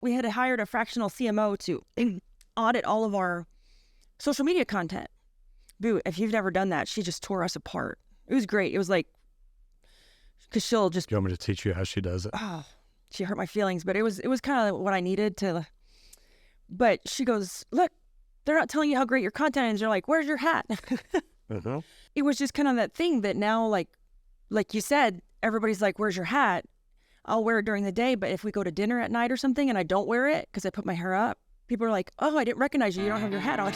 we had hired a fractional CMO to audit all of our social media content. Boo, if you've never done that, she just tore us apart. It was great. It was like, because she'll just... Do you want me to teach you how she does it? Oh, she hurt my feelings, but it was kind of what I needed to... But she goes, look, they're not telling you how great your content is. You're like, where's your hat? It was just kind of that thing that now, like you said, everybody's like, where's your hat? I'll wear it during the day, but if we go to dinner at night or something and I don't wear it because I put my hair up, people are like, oh, I didn't recognize you. You don't have your hat on.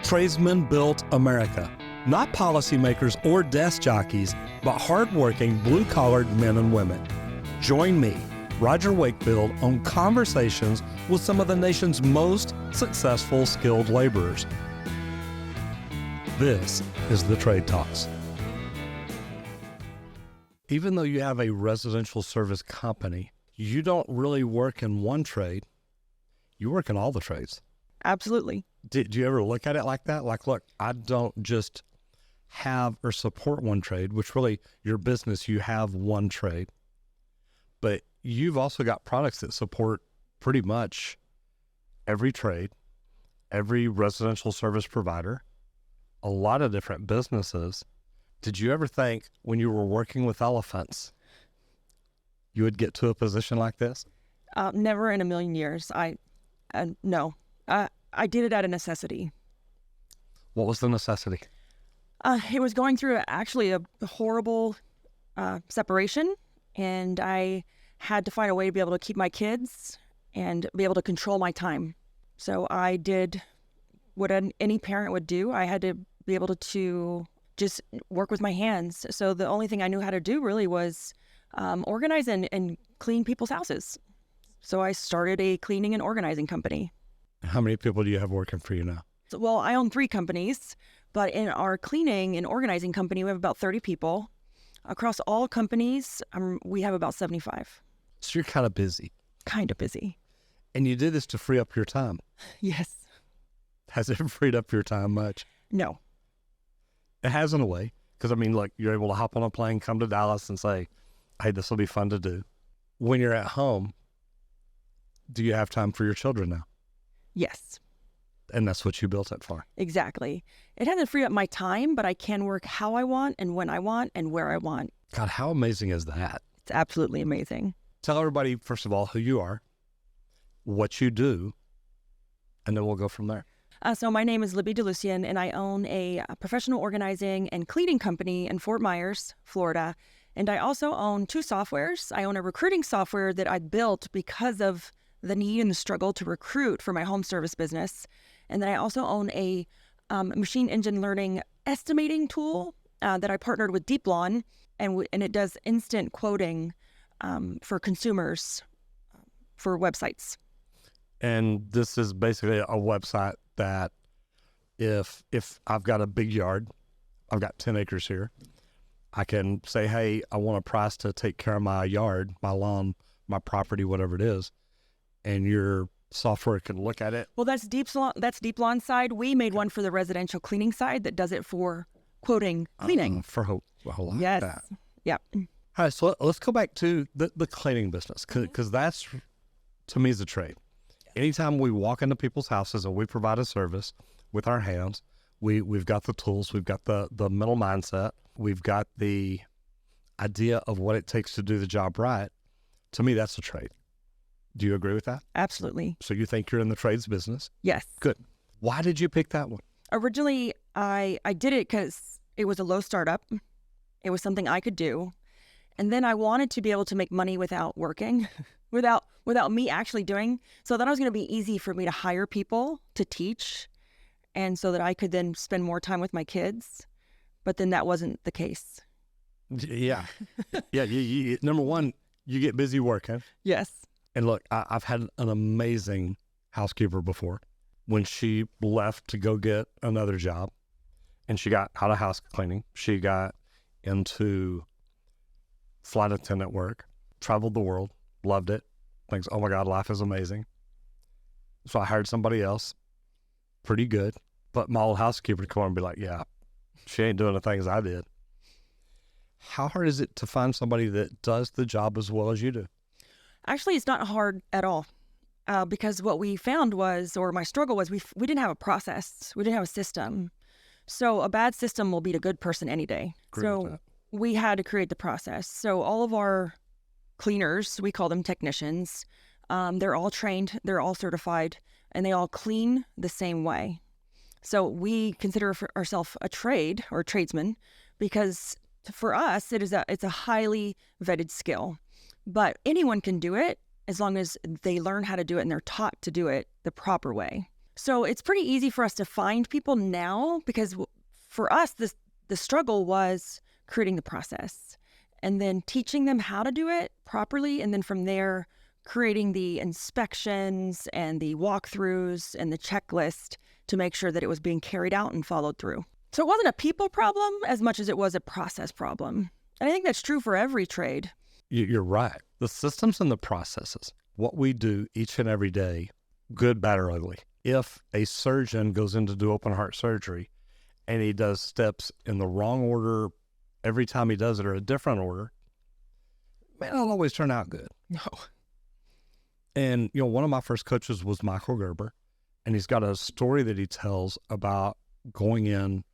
Tradesmen built America. Not policymakers or desk jockeys, but hardworking, blue-collared men and women. Join me, Roger Wakefield, on conversations with some of the nation's most successful skilled laborers. This is the Trade Talks. Even though you have a residential service company, you don't really work in one trade. You work in all the trades. Absolutely. Did you ever look at it like that? Like, look, I don't just have or support one trade, which really your business, you have one trade, but you've also got products that support pretty much every trade, every residential service provider, a lot of different businesses. Did you ever think when you were working with elephants, you would get to a position like this? Never in a million years. No. I did it out of necessity. What was the necessity? It was going through actually a horrible separation, and I had to find a way to be able to keep my kids and be able to control my time. So I did what any parent would do. I had to be able to just work with my hands. So the only thing I knew how to do really was organize and clean people's houses. So I started a cleaning and organizing company. How many people do you have working for you now? Well, I own 3 companies, but in our cleaning and organizing company, we have about 30 people. Across all companies, we have about 75. So you're kind of busy. Kind of busy. And you did this to free up your time. Yes. Has it freed up your time much? No. It has in a way. Because, I mean, look, you're able to hop on a plane, come to Dallas and say, hey, this will be fun to do. When you're at home, do you have time for your children now? Yes. And that's what you built it for. Exactly. It hasn't freed up my time, but I can work how I want and when I want and where I want. God, how amazing is that? It's absolutely amazing. Tell everybody, first of all, who you are, what you do, and then we'll go from there. So my name is Libby DeLucien, and I own a professional organizing and cleaning company in Fort Myers, Florida. And I also own 2 softwares. I own a recruiting software that I built because of the need and the struggle to recruit for my home service business. And then I also own a machine engine learning estimating tool that I partnered with DeepLawn, and it does instant quoting for consumers for websites. And this is basically a website that if I've got a big yard, I've got 10 acres here, I can say, hey, I want a price to take care of my yard, my lawn, my property, whatever it is. And your software can look at it. Well, that's DeepLawn's side. We made one for the residential cleaning side that does it for quoting cleaning. Yes. That. Yep. All right, so let's go back to the cleaning business, because that's, to me, is a trade. Anytime we walk into people's houses and we provide a service with our hands, we've got the tools, we've got the mental mindset, we've got the idea of what it takes to do the job right. To me, that's a trade. Do you agree with that? Absolutely. So you think you're in the trades business? Yes. Good. Why did you pick that one? Originally, I did it because it was a low startup. It was something I could do. And then I wanted to be able to make money without working, without me actually doing. So that was going to be easy for me to hire people to teach, and so that I could then spend more time with my kids. But then that wasn't the case. Yeah. Yeah. You, number one, you get busy working. Yes. And look, I've had an amazing housekeeper before. When she left to go get another job and she got out of house cleaning, she got into flight attendant work, traveled the world, loved it, thinks, oh my God, life is amazing. So I hired somebody else, pretty good, but my old housekeeper would come on and be like, yeah, she ain't doing the things I did. How hard is it to find somebody that does the job as well as you do? Actually, it's not hard at all. because what we found was, or my struggle was, we didn't have a process. We didn't have a system. So a bad system will beat a good person any day. Agree with So that. we had to create the process. So all of our cleaners, we call them technicians, they're all trained, they're all certified, and they all clean the same way. So we consider ourselves a trade or tradesman because for us, it's a highly vetted skill. But anyone can do it as long as they learn how to do it and they're taught to do it the proper way. So it's pretty easy for us to find people now because for us, the struggle was creating the process and then teaching them how to do it properly. And then from there, creating the inspections and the walkthroughs and the checklist to make sure that it was being carried out and followed through. So it wasn't a people problem as much as it was a process problem. And I think that's true for every trade. You're right. The systems and the processes, what we do each and every day, good, bad, or ugly. If a surgeon goes in to do open heart surgery and he does steps in the wrong order every time he does it or a different order, man, it'll always turn out good. No. And, one of my first coaches was Michael Gerber, and he's got a story that he tells about going in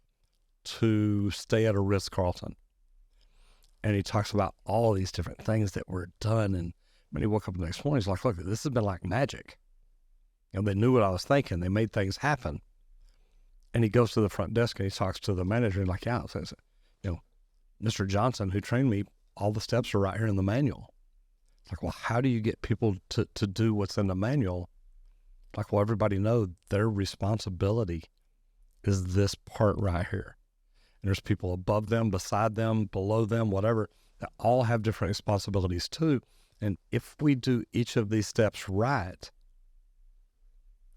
to stay at a Ritz-Carlton. And he talks about all these different things that were done. And when he woke up the next morning, he's like, look, this has been like magic. They knew what I was thinking. They made things happen. And he goes to the front desk and he talks to the manager and like, yeah, says, Mr. Johnson, who trained me, all the steps are right here in the manual. It's like, well, how do you get people to do what's in the manual? Like, well, everybody know their responsibility is this part right here. And there's people above them, beside them, below them, whatever, that all have different responsibilities too. And if we do each of these steps right,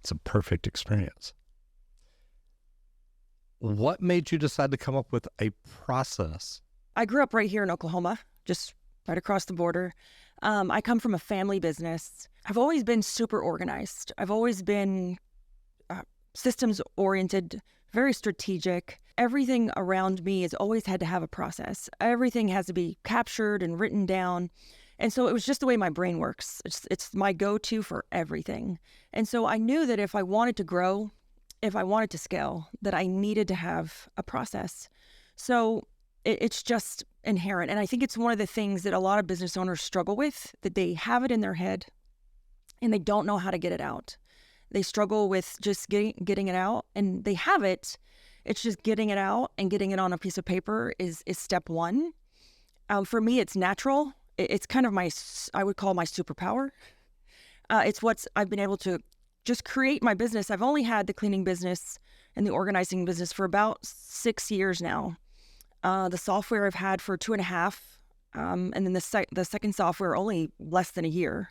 it's a perfect experience. What made you decide to come up with a process? I grew up right here in Oklahoma, just right across the border. I come from a family business. I've always been super organized. I've always been systems oriented, very strategic. Everything around me has always had to have a process. Everything has to be captured and written down. And so it was just the way my brain works. It's my go-to for everything. And so I knew that if I wanted to grow, if I wanted to scale, that I needed to have a process. So it's just inherent. And I think it's one of the things that a lot of business owners struggle with, that they have it in their head and they don't know how to get it out. They struggle with just getting it out, and they have it. It's just getting it out and getting it on a piece of paper is step one. For me, it's natural. It's kind of I would call my superpower. It's what I've been able to just create my business. I've only had the cleaning business and the organizing business for about 6 years now. The software I've had for 2.5, and then the second software only less than a year.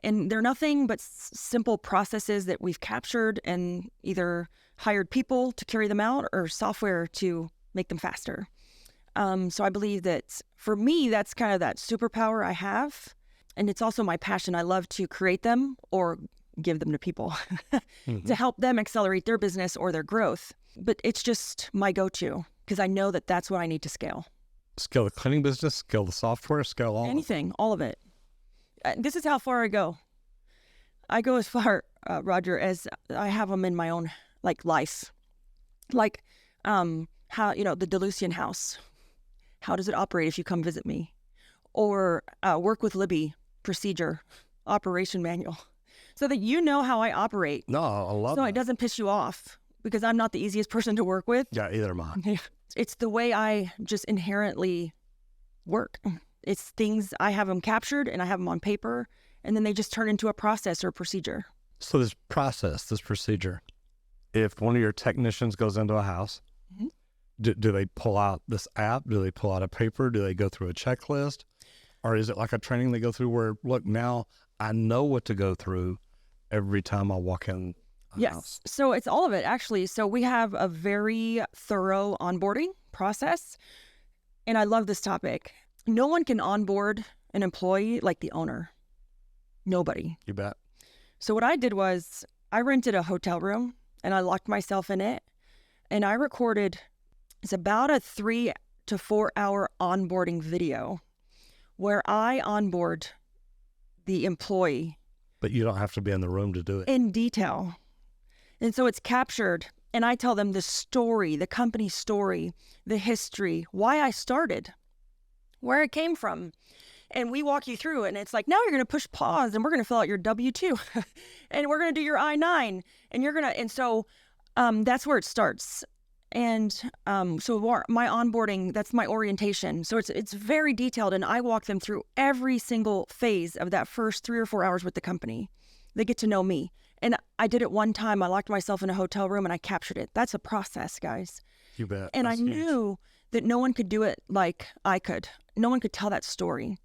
And they're nothing but simple processes that we've captured and either hired people to carry them out or software to make them faster. So I believe that for me, that's kind of that superpower I have. And it's also my passion. I love to create them or give them to people to help them accelerate their business or their growth. But it's just my go-to because I know that that's what I need to scale. Scale the cleaning business, scale the software, scale all anything, all of it. This is how far I go. I go as far, Roger, as I have them in my own life. How, the DeLucien house. How does it operate if you come visit me? Or work with Libby, procedure, operation manual. So that you know how I operate. No, I love So that. it doesn't piss you off because I'm not the easiest person to work with. Yeah, either am I. It's the way I just inherently work. It's things, I have them captured and I have them on paper, and then they just turn into a process or a procedure. So this process, this procedure, if one of your technicians goes into a house, do they pull out this app? Do they pull out a paper? Do they go through a checklist? Or is it like a training they go through where, look, now I know what to go through every time I walk in a house? So it's all of it, actually. So we have a very thorough onboarding process, and I love this topic. No one can onboard an employee like the owner. Nobody. You bet. So what I did was I rented a hotel room and I locked myself in it, and I recorded, it's about a 3 to 4 hour onboarding video where I onboard the employee But you don't have to be in the room to do it. in detail. And so it's captured. And I tell them the story, the company story, the history, why I started, where it came from. And we walk you through it. And it's like, now you're going to push pause and we're going to fill out your W-2 and we're going to do your I-9 and you're going to, and so that's where it starts. And so my onboarding, that's my orientation. So it's very detailed, and I walk them through every single phase of that first 3 or 4 hours with the company. They get to know me. And I did it one time. I locked myself in a hotel room and I captured it. That's a process, guys. You bet. And That's I huge. knew that no one could do it like I could. No one could tell that story.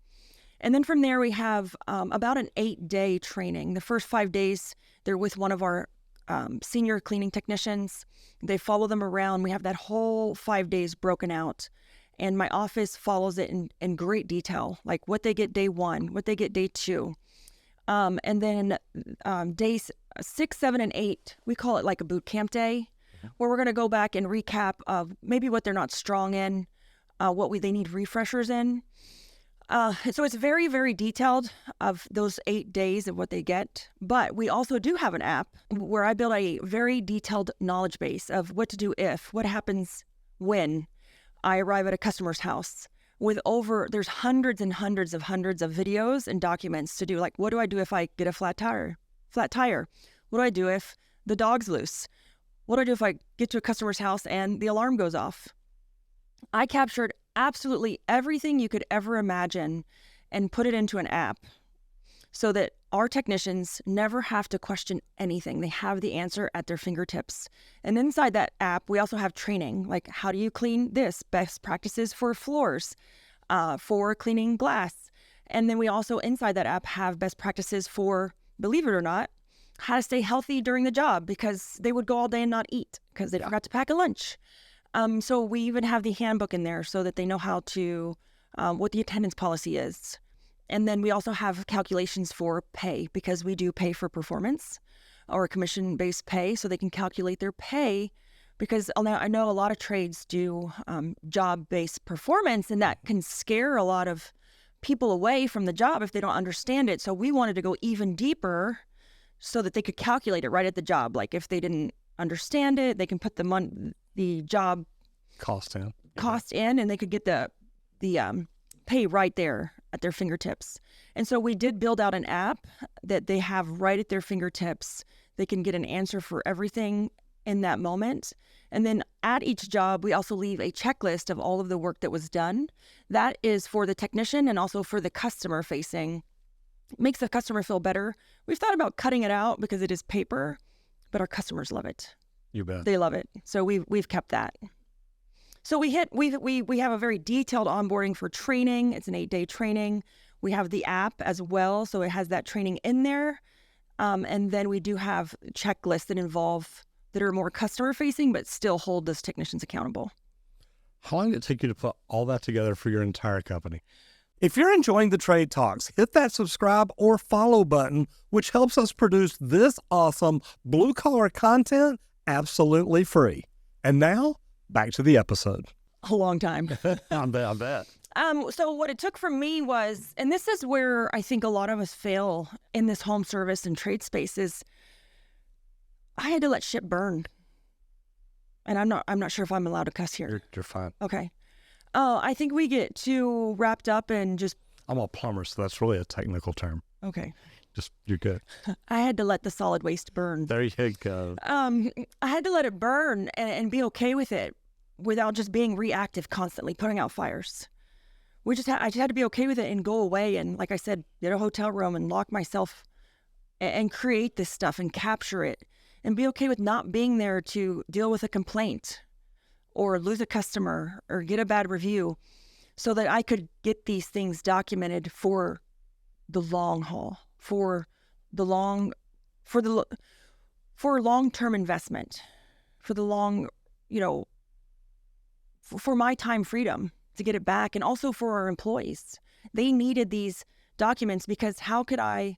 And then from there, we have about an 8-day training. The first 5 days, they're with one of our senior cleaning technicians. They follow them around. We have that whole 5 days broken out. And my office follows it in great detail, like what they get day 1, what they get day 2. And then days 6, 7, and 8, we call it like a boot camp day, where we're going to go back and recap of maybe what they're not strong in, what they need refreshers in. So it's very, very detailed of those 8 days of what they get. But we also do have an app where I build a very detailed knowledge base of what to do what happens when I arrive at a customer's house. There's hundreds and hundreds of videos and documents to do. Like, what do I do if I get a flat tire? What do I do if the dog's loose? What do I do if I get to a customer's house and the alarm goes off? I captured absolutely everything you could ever imagine and put it into an app so that our technicians never have to question anything. They have the answer at their fingertips. And inside that app, we also have training, like how do you clean this, best practices for floors, for cleaning glass. And then we also, inside that app, have best practices for, believe it or not, how to stay healthy during the job, because they would go all day and not eat because they forgot to pack a lunch. So we even have the handbook in there so that they know how to, what the attendance policy is. And then we also have calculations for pay, because we do pay for performance or commission-based pay, so they can calculate their pay, because I know a lot of trades do job-based performance, and that can scare a lot of people away from the job if they don't understand it. So we wanted to go even deeper so that they could calculate it right at the job. Like if they didn't understand it, they can put the job Cost in, and they could get the pay right there at their fingertips. And so we did build out an app that they have right at their fingertips. They can get an answer for everything in that moment. And then at each job, we also leave a checklist of all of the work that was done. That is for the technician and also for the customer facing. It makes the customer feel better. We've thought about cutting it out because it is paper, but our customers love it. You bet. They love it. So we've kept that. So we have a very detailed onboarding for training. It's an 8-day training. We have the app as well, so it has that training in there. And then we do have checklists that are more customer facing, but still hold those technicians accountable. How long did it take you to put all that together for your entire company? If you're enjoying the Trade Talks, hit that subscribe or follow button, which helps us produce this awesome blue-collar content absolutely free. And now, back to the episode. A long time. I bet. So what it took from me was, and this is where I think a lot of us fail in this home service and trade space, is I had to let shit burn. And I'm not sure if I'm allowed to cuss here. You're fine. Okay. I think we get too wrapped up in just... I'm a plumber, so that's really a technical term. Okay. You're good. I had to let the solid waste burn. There you go. I had to let it burn and be okay with it without just being reactive, constantly putting out fires. I just had to be okay with it and go away and, like I said, get a hotel room and lock myself and create this stuff and capture it and be okay with not being there to deal with a complaint or lose a customer or get a bad review, so that I could get these things documented for the long haul, for long-term investment, for the long, for my time freedom to get it back, and also for our employees. They needed these documents, because how could I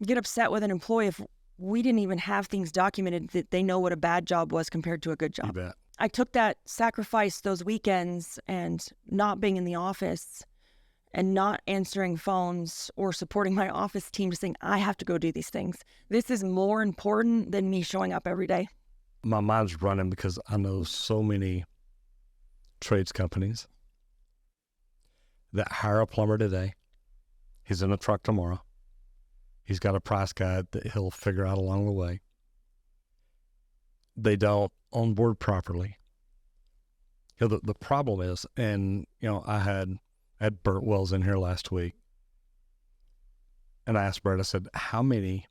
get upset with an employee if we didn't even have things documented that they know what a bad job was compared to a good job? You bet. I took that sacrifice, those weekends and not being in the office, and not answering phones or supporting my office team, just saying, I have to go do these things. This is more important than me showing up every day. My mind's running because I know so many trades companies that hire a plumber today. He's in a truck tomorrow. He's got a price guide that he'll figure out along the way. They don't onboard properly. The problem is, and I had Bert Wells in here last week, and I asked Bert, I said, how many,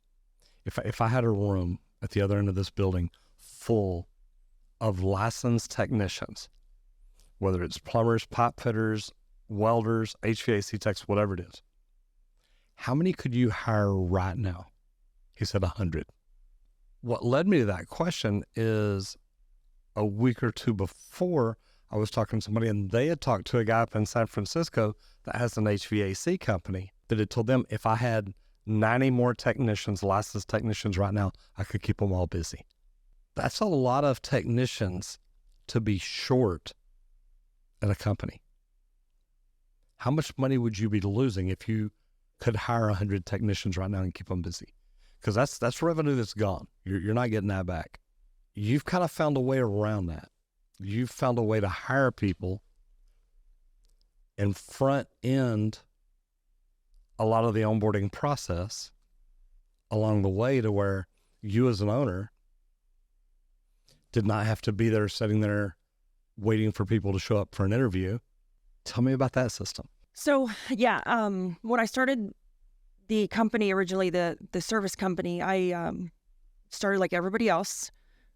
if I had a room at the other end of this building full of licensed technicians, whether it's plumbers, pipe fitters, welders, HVAC techs, whatever it is, how many could you hire right now? He said 100. What led me to that question is a week or two before, I was talking to somebody and they had talked to a guy up in San Francisco that has an HVAC company that had told them if I had 90 more technicians, licensed technicians right now, I could keep them all busy. That's a lot of technicians to be short at a company. How much money would you be losing if you could hire 100 technicians right now and keep them busy? Because that's revenue that's gone. You're not getting that back. You've kind of found a way around that. You've found a way to hire people and front end a lot of the onboarding process along the way to where you as an owner did not have to be there sitting there waiting for people to show up for an interview. Tell me about that system. So yeah, when I started the company originally, the service company, I started like everybody else.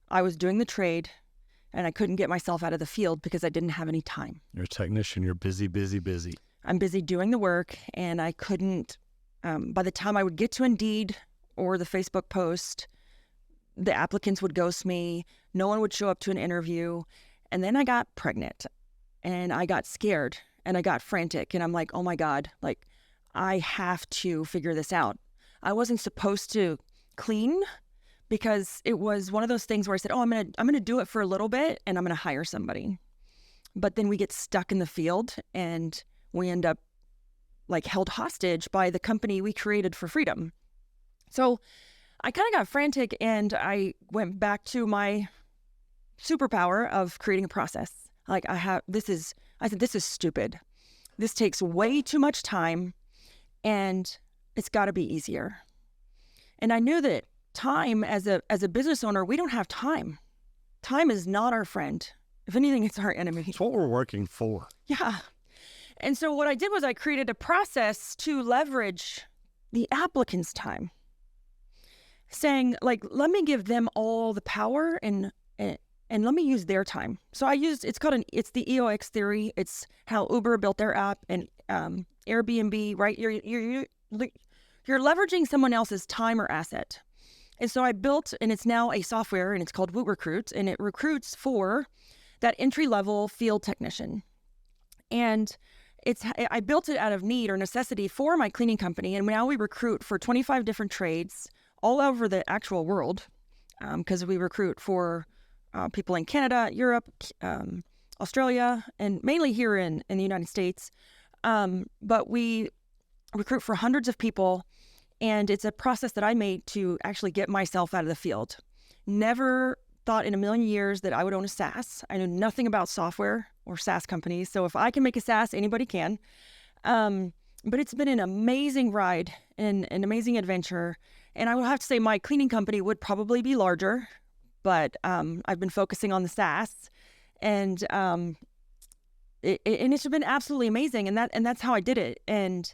I was doing the trade and I couldn't get myself out of the field because I didn't have any time. You're a technician. You're busy, busy, busy. I'm busy doing the work and I couldn't, by the time I would get to Indeed or the Facebook post, the applicants would ghost me. No one would show up to an interview. And then I got pregnant and I got scared and I got frantic and I'm like, oh my God, like I have to figure this out. I wasn't supposed to clean because it was one of those things where I said, oh, I'm gonna do it for a little bit and I'm gonna hire somebody. But then we get stuck in the field and we end up like held hostage by the company we created for freedom. So I kind of got frantic and I went back to my superpower of creating a process. Like I said, this is stupid. This takes way too much time and it's got to be easier. And I knew that time as a business owner, we don't have time. Time is not our friend. If anything, it's our enemy. It's what we're working for. Yeah. And so what I did was I created a process to leverage the applicant's time, saying like, let me give them all the power and let me use their time. So it's the EOX theory. It's how Uber built their app and Airbnb, right? You're leveraging someone else's time or asset. And so I built, and it's now a software, and it's called WootRecruit, and it recruits for that entry-level field technician. And I built it out of need or necessity for my cleaning company, and now we recruit for 25 different trades all over the actual world, because we recruit for people in Canada, Europe, Australia, and mainly here in the United States. But we recruit for hundreds of people, and it's a process that I made to actually get myself out of the field. Never thought in a million years that I would own a SaaS. I knew nothing about software or SaaS companies. So if I can make a SaaS, anybody can. But it's been an amazing ride and an amazing adventure. And I will have to say my cleaning company would probably be larger, but I've been focusing on the SaaS, and it's been absolutely amazing. And that's how I did it. And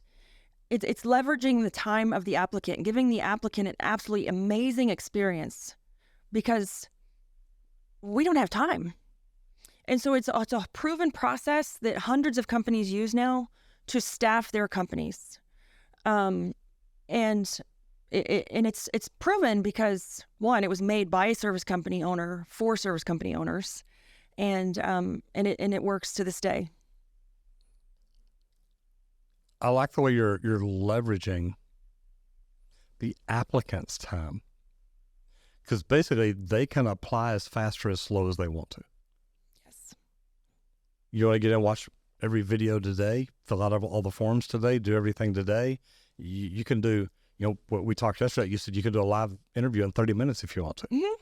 it's leveraging the time of the applicant and giving the applicant an absolutely amazing experience, because we don't have time. And so it's a proven process that hundreds of companies use now to staff their companies. And it's proven because, one, it was made by a service company owner for service company owners, and it works to this day. I like the way you're leveraging the applicant's time, because basically they can apply as fast or as slow as they want to. Yes. You want to get in and watch every video today, fill out all the forms today, do everything today. You can do, what we talked yesterday. You said you could do a live interview in 30 minutes if you want to. Mm-hmm.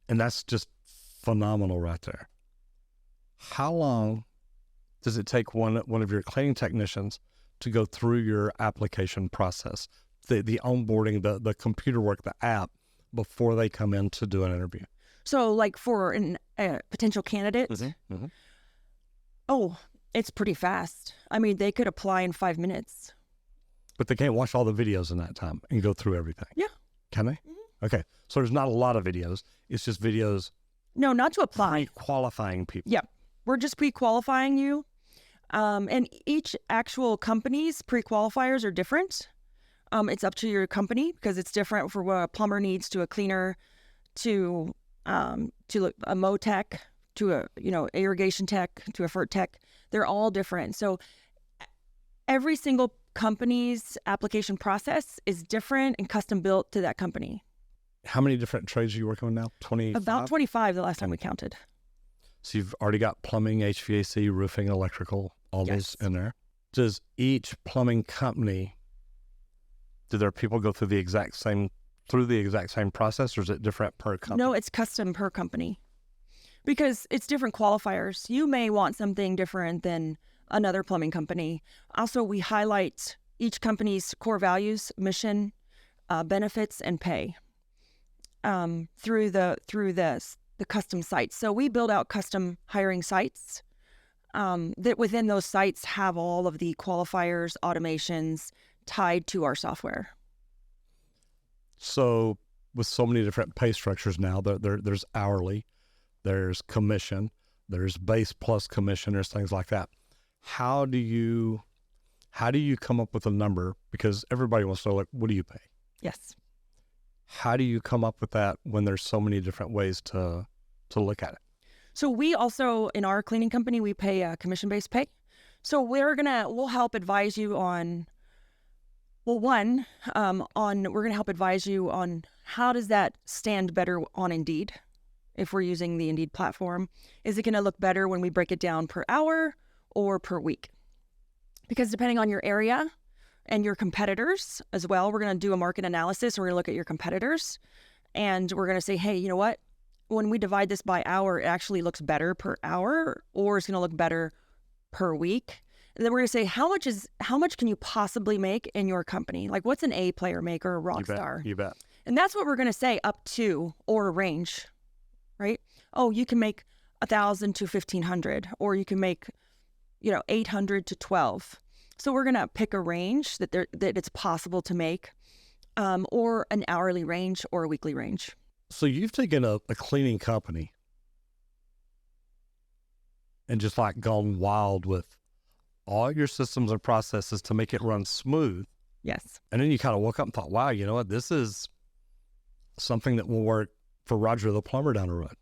And that's just phenomenal right there. How long does it take one of your cleaning technicians to go through your application process, the onboarding, the computer work, the app, before they come in to do an interview? So like for a potential candidate, it's pretty fast. I mean, they could apply in 5 minutes. But they can't watch all the videos in that time and go through everything. Yeah. Can they? Mm-hmm. Okay. So there's not a lot of videos. It's just videos. No, not to apply. Pre-qualifying people. Yeah. We're just pre-qualifying you. And each actual company's pre-qualifiers are different. It's up to your company because it's different for what a plumber needs to a cleaner, to a mow tech, to a irrigation tech, to a FERT tech. They're all different. So every single company's application process is different and custom built to that company. How many different trades are you working on now? 20? About 25 the last time we counted. So you've already got plumbing, HVAC, roofing, electrical, all Yes. those in there. Does each plumbing company, do their people go through the exact same process, or is it different per company? No, it's custom per company because it's different qualifiers. You may want something different than another plumbing company. Also, we highlight each company's core values, mission, benefits, and pay through the custom sites. So we build out custom hiring sites that within those sites have all of the qualifiers, automations tied to our software. So with so many different pay structures now, there's hourly, there's commission, there's base plus commission, there's things like that. How do you come up with a number? Because everybody wants to know, like, what do you pay? Yes. How do you come up with that when there's so many different ways to look at it? So we also, in our cleaning company, we pay a commission-based pay. So we'll help advise you on, we're going to help advise you on how does that stand better on Indeed if we're using the Indeed platform. Is it going to look better when we break it down per hour or per week? Because depending on your area and your competitors as well, we're going to do a market analysis. We're going to look at your competitors and we're going to say, hey, you know what? When we divide this by hour, it actually looks better per hour, or it's going to look better per week. And then we're going to say, how much can you possibly make in your company? Like, what's an A player make or a rock star? You bet. And that's what we're going to say, up to, or a range, right? Oh, you can make 1,000 to 1,500, or you can make, 800 to 12. So we're going to pick a range that it's possible to make, or an hourly range or a weekly range. So you've taken a cleaning company and just like gone wild with all your systems and processes to make it run smooth. Yes. And then you kind of woke up and thought, wow, you know what? This is something that will work for Roger the plumber down the road.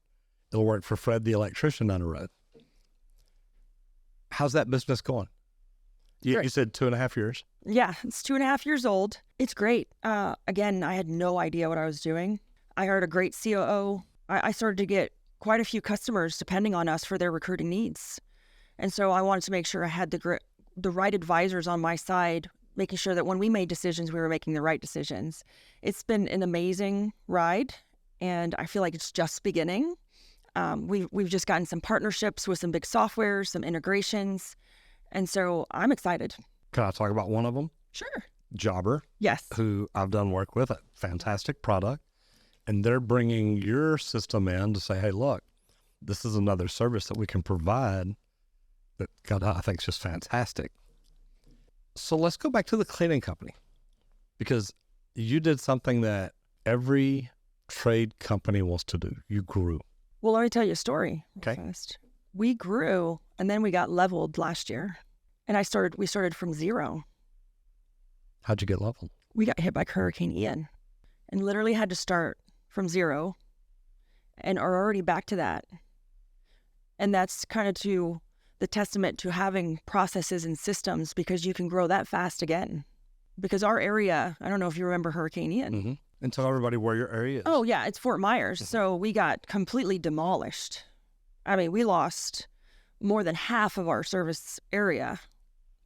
It'll work for Fred the electrician down the road. How's that business going? You said 2.5 years. Yeah, it's 2.5 years old. It's great. Again, I had no idea what I was doing. I hired a great COO. I started to get quite a few customers depending on us for their recruiting needs. And so I wanted to make sure I had the right advisors on my side, making sure that when we made decisions, we were making the right decisions. It's been an amazing ride, and I feel like it's just beginning. We've just gotten some partnerships with some big softwares, some integrations, and so I'm excited. Can I talk about one of them? Sure. Jobber. Yes. Who I've done work with, a fantastic product. And they're bringing your system in to say, hey, look, this is another service that we can provide that, God, I think is just fantastic. So let's go back to the cleaning company, because you did something that every trade company wants to do. You grew. Well, let me tell you a story. Okay. First. We grew, and then we got leveled last year. And we started from zero. How'd you get leveled? We got hit by Hurricane Ian and literally had to start from zero and are already back to that. And that's kind of to the testament to having processes and systems, because you can grow that fast again. Because our area, I don't know if you remember Hurricane Ian. Mm-hmm. And tell everybody where your area is. Oh, yeah, it's Fort Myers. So we got completely demolished. I mean, we lost more than half of our service area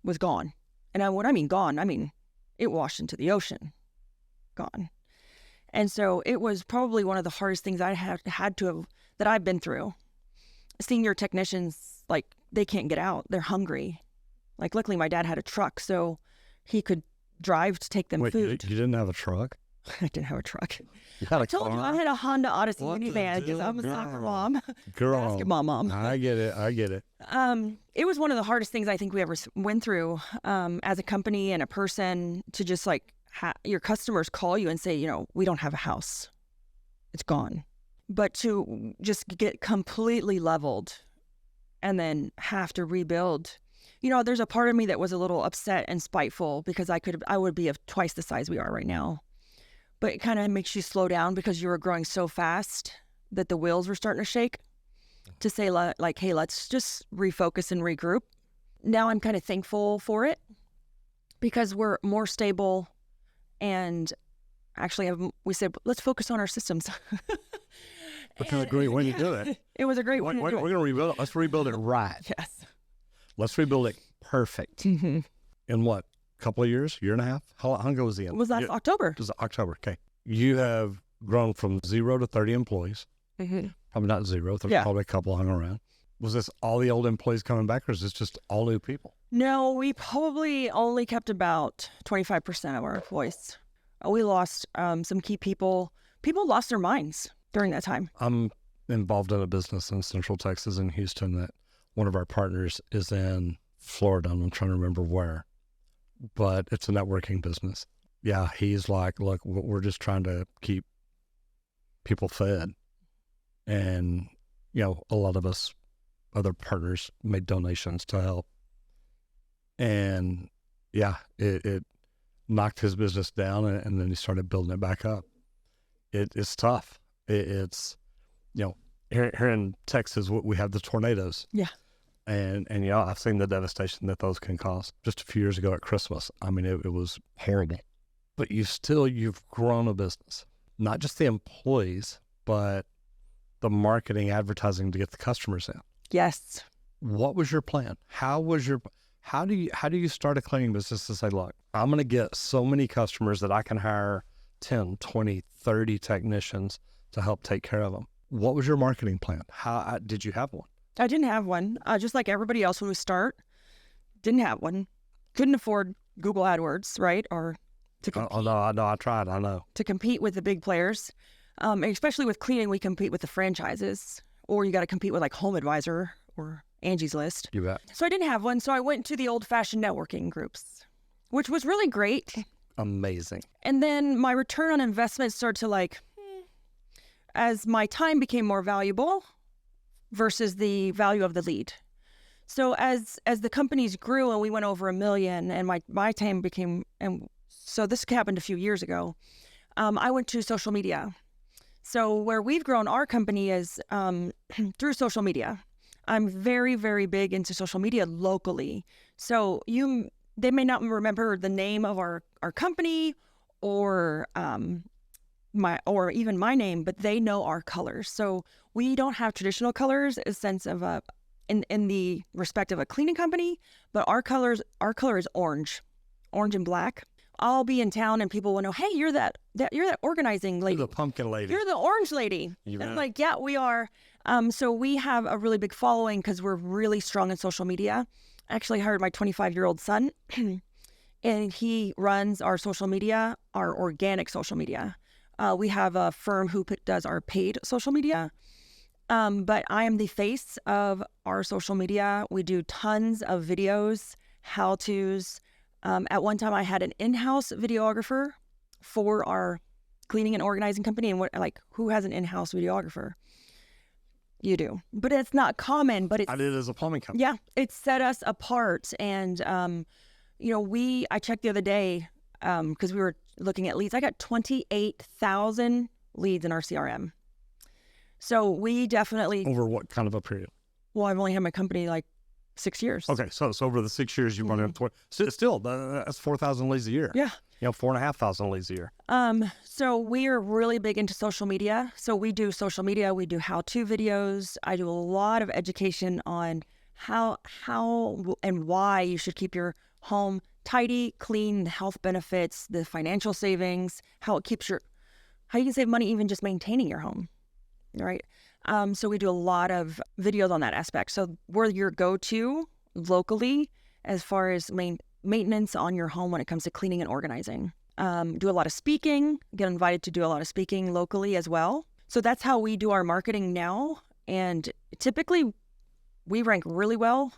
was gone. And what I mean gone, I mean it washed into the ocean, gone. And so it was probably one of the hardest things I that I've been through. Senior technicians, like, they can't get out. They're hungry. Like, luckily my dad had a truck, so he could drive to take them Wait, food. You didn't have a truck? I didn't have a truck. You had a I told you I had a Honda Odyssey minivan because I'm a soccer mom, basketball mom. I get it. It was one of the hardest things I think we ever went through as a company and a person, to just like your customers call you and say, you know, we don't have a house. It's gone. But to just get completely leveled and then have to rebuild. You know, there's a part of me that was a little upset and spiteful because I would be of twice the size we are right now. But it kind of makes you slow down because you were growing so fast that the wheels were starting to shake, to say like, hey, let's just refocus and regroup. Now I'm kind of thankful for it because we're more stable, and actually we said, let's focus on our systems. What a great way to do it. It was a great way to do it. We're going to rebuild it. Let's rebuild it right. Yes. Let's rebuild it perfect. Mm-hmm. In what? Couple of years? Year and a half? How long ago was the end? It was last October. It was October. Okay. You have grown from 0 to 30 employees. Mm-hmm. Probably not 0. There's probably a couple hung around. Was this all the old employees coming back, or is this just all new people? No, we probably only kept about 25% of our employees. We lost some key people. People lost their minds during that time. I'm involved in a business in Central Texas in Houston that one of our partners is in Florida, and I'm trying to remember where. But it's a networking business. Yeah, he's like, look, we're just trying to keep people fed. And, you know, a lot of us, other partners, made donations to help. And, yeah, it knocked his business down, and then he started building it back up. It's tough. It's, you know, here in Texas, we have the tornadoes. Yeah. And you know, I've seen the devastation that those can cause. Just a few years ago at Christmas, I mean, it was horrible. But you've grown a business. Not just the employees, but the marketing, advertising to get the customers in. Yes. What was your plan? How do you start a cleaning business to say, look, I'm going to get so many customers that I can hire 10, 20, 30 technicians to help take care of them? What was your marketing plan? How did you have one? I didn't have one. Just like everybody else when we start, didn't have one. Couldn't afford Google AdWords, right? Or to compete. Oh, no, I tried. I know. To compete with the big players. Especially with cleaning, we compete with the franchises. Or you got to compete with like Home Advisor or Angie's List. You bet. So I didn't have one. So I went to the old-fashioned networking groups, which was really great. Amazing. And then my return on investment started to like, as my time became more valuable versus the value of the lead. So as the companies grew and we went over $1 million, and my time became, and so this happened a few years ago, I went to social media. So where we've grown our company is through social media. I'm very, very big into social media locally. So they may not remember the name of our company or even my name, but they know our colors. So we don't have traditional colors in a sense of in the respect of a cleaning company, but our color is orange and black. I'll be in town and people will know, hey, you're that organizing lady. You're the pumpkin lady. You're the orange lady. And I'm like, yeah, we are. So we have a really big following because we're really strong in social media. I actually hired my 25-year-old son, and he runs our social media, our organic social media. We have a firm who does our paid social media. But I am the face of our social media. We do tons of videos, how-tos. At one time, I had an in-house videographer for our cleaning and organizing company. And who has an in-house videographer? You do. But it's not common. But I did it as a plumbing company. Yeah, it set us apart. And, I checked the other day because we were looking at leads. I got 28,000 leads in our CRM. So we definitely... Over what kind of a period? Well, I've only had my company 6 years. Okay, so over the 6 years you've run in 20... Still, that's 4,000 leads a year. Yeah. 4,500 leads a year. So we are really big into social media. So we do social media. We do how-to videos. I do a lot of education on how and why you should keep your home tidy, clean, the health benefits, the financial savings, how you can save money even just maintaining your home, right? So we do a lot of videos on that aspect. So we're your go-to locally as far as maintenance on your home when it comes to cleaning and organizing. Do a lot of speaking, get invited to do a lot of speaking locally as well. So that's how we do our marketing now. And typically we rank really well,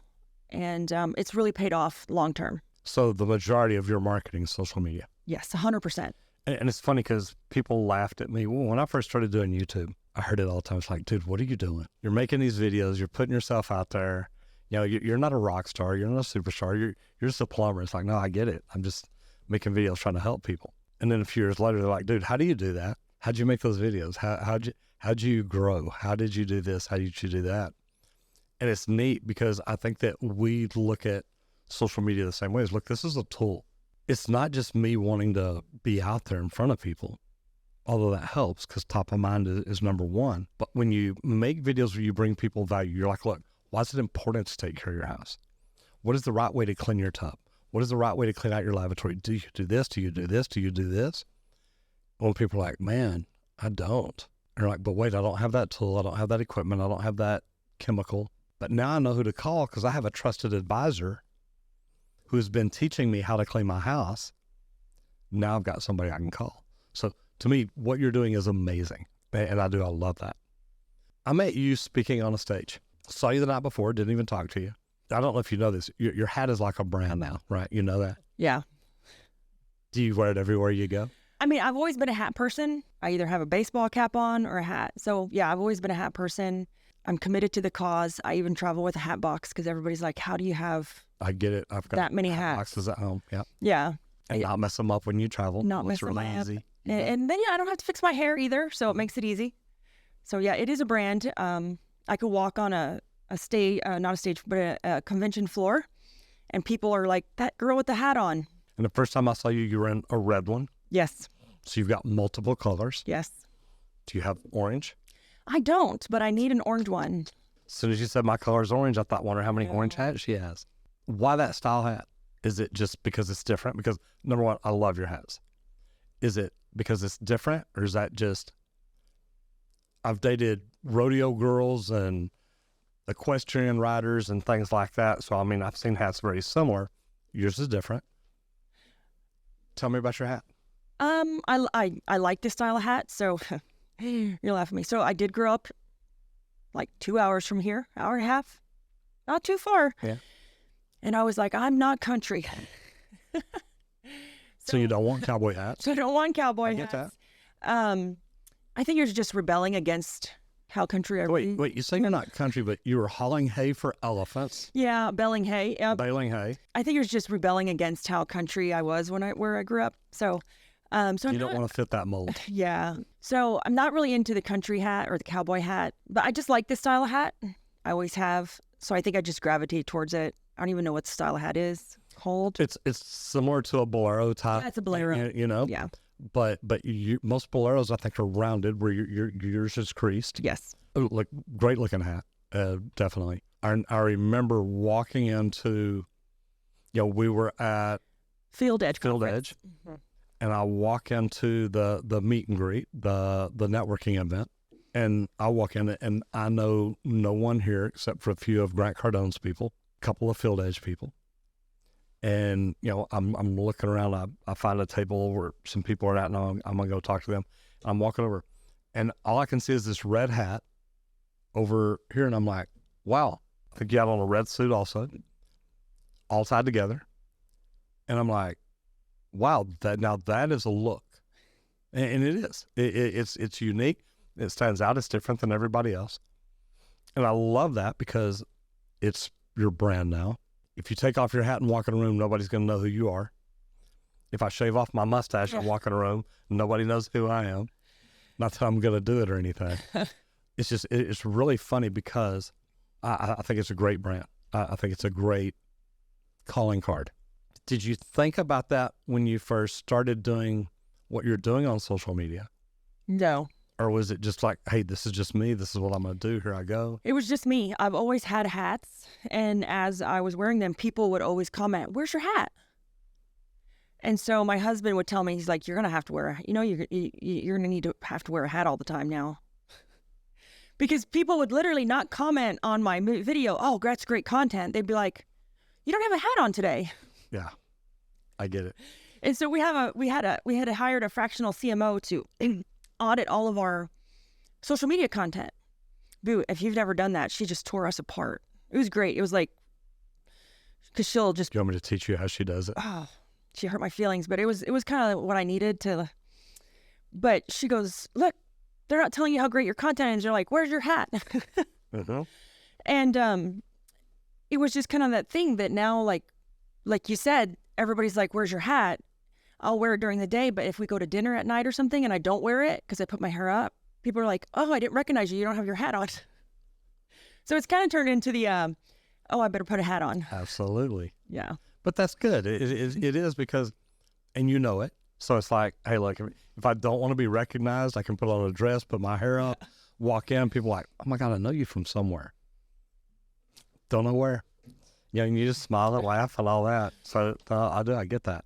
and it's really paid off long term. So the majority of your marketing is social media. Yes, 100%. And it's funny because people laughed at me. Well, when I first started doing YouTube, I heard it all the time. It's like, dude, what are you doing? You're making these videos. You're putting yourself out there. You know, you're not a rock star. You're not a superstar. You're just a plumber. It's like, no, I get it. I'm just making videos trying to help people. And then a few years later, they're like, dude, how do you do that? How'd you make those videos? How'd you grow? How did you do this? How did you do that? And it's neat because I think that we look at social media the same way. As, look, this is a tool. It's not just me wanting to be out there in front of people, although that helps because top of mind is number one. But when you make videos where you bring people value, you're like, look, why is it important to take care of your house? What is the right way to clean your tub? What is the right way to clean out your lavatory? Do you do this? Do you do this? Do you do this? When people are like, man, I don't. And you're like, but wait, I don't have that tool. I don't have that equipment. I don't have that chemical. But now I know who to call because I have a trusted advisor who has been teaching me how to clean my house. Now I've got somebody I can call. So to me, what you're doing is amazing. And I love that. I met you speaking on a stage. Saw you the night before, didn't even talk to you. I don't know if you know this. Your hat is like a brand now, right? You know that? Yeah. Do you wear it everywhere you go? I mean, I've always been a hat person. I either have a baseball cap on or a hat. So yeah, I've always been a hat person. I'm committed to the cause. I even travel with a hat box because everybody's like, how do you have I get it. I've got that many hats boxes at home. Yeah. Yeah. And not mess them up when you travel. Not It's mess them really up. easy. And then, yeah, I don't have to fix my hair either. So it makes it easy. So yeah, it is a brand. I could walk on a stage, not a stage, but a convention floor, and people are like, that girl with the hat on. And the first time I saw you, you were in a red one. Yes. So you've got multiple colors. Yes. Do you have orange? I don't, but I need an orange one. As soon as you said my color is orange, I thought, wonder how many orange hats she has. Why that style hat? Is it just because it's different? Because number one, I love your hats. Is it because it's different, or is that just, I've dated rodeo girls and equestrian riders and things like that. So, I mean, I've seen hats very similar. Yours is different. Tell me about your hat. I like this style of hat. So you're laughing at me. So I did grow up like 2 hours from here, hour and a half, not too far. Yeah. And I was like, I'm not country. So you don't want cowboy hats? So I don't want cowboy I get hats. I think you're just rebelling against how country I Wait, you say you're not country, but you were hauling hay for elephants? Yeah, baling hay. Baling hay. I think you're just rebelling against how country I was where I grew up. So, you don't want to fit that mold. Yeah. So I'm not really into the country hat or the cowboy hat, but I just like this style of hat. I always have. So I think I just gravitate towards it. I don't even know what the style of hat is called. It's similar to a bolero type. Yeah, it's a bolero. You know? Yeah. But most boleros, I think, are rounded, where yours is creased. Yes. Oh, look, great looking hat, definitely. I remember walking into, we were at Field Edge. Mm-hmm. And I walk into the meet and greet, the networking event, and I walk in and I know no one here except for a few of Grant Cardone's people, a couple of Field Edge people. And, I'm looking around. I find a table where some people are at, and I'm going to go talk to them. I'm walking over, and all I can see is this red hat over here. And I'm like, wow, I think you had on a red suit also, all tied together. And I'm like, wow, that is a look. And it is. It's unique. It stands out. It's different than everybody else. And I love that because it's your brand now. If you take off your hat and walk in a room, nobody's going to know who you are. If I shave off my mustache and walk in a room, nobody knows who I am. Not that I'm going to do it or anything. It's really funny because I think it's a great brand. I think it's a great calling card. Did you think about that when you first started doing what you're doing on social media? No. Or was it just like, hey, this is just me. This is what I'm going to do. Here I go. It was just me. I've always had hats. And as I was wearing them, people would always comment, where's your hat? And so my husband would tell me, he's like, you're going to have to wear you're going to need to have to wear a hat all the time now. Because people would literally not comment on my video. Oh, that's great content. They'd be like, you don't have a hat on today. Yeah, I get it. And so we had hired a fractional CMO to audit all of our social media content. Boo, if you've never done that, she just tore us apart. It was great. It was like, because she'll just. Do you want me to teach you how she does it? Oh, she hurt my feelings, but it was kind of what I needed to. But she goes, look, they're not telling you how great your content is. They're like, where's your hat? Uh-huh. And it was just kind of that thing that now, like you said, everybody's like, where's your hat? I'll wear it during the day, but if we go to dinner at night or something and I don't wear it because I put my hair up, people are like, oh, I didn't recognize you. You don't have your hat on. So it's kind of turned into the, oh, I better put a hat on. Absolutely. Yeah. But that's good. It is because, and you know it. So it's like, hey, look, if I don't want to be recognized, I can put on a dress, put my hair up, walk in. People are like, oh my God, I know you from somewhere. Don't know where. Yeah, and you just smile and laugh and all that. So I get that.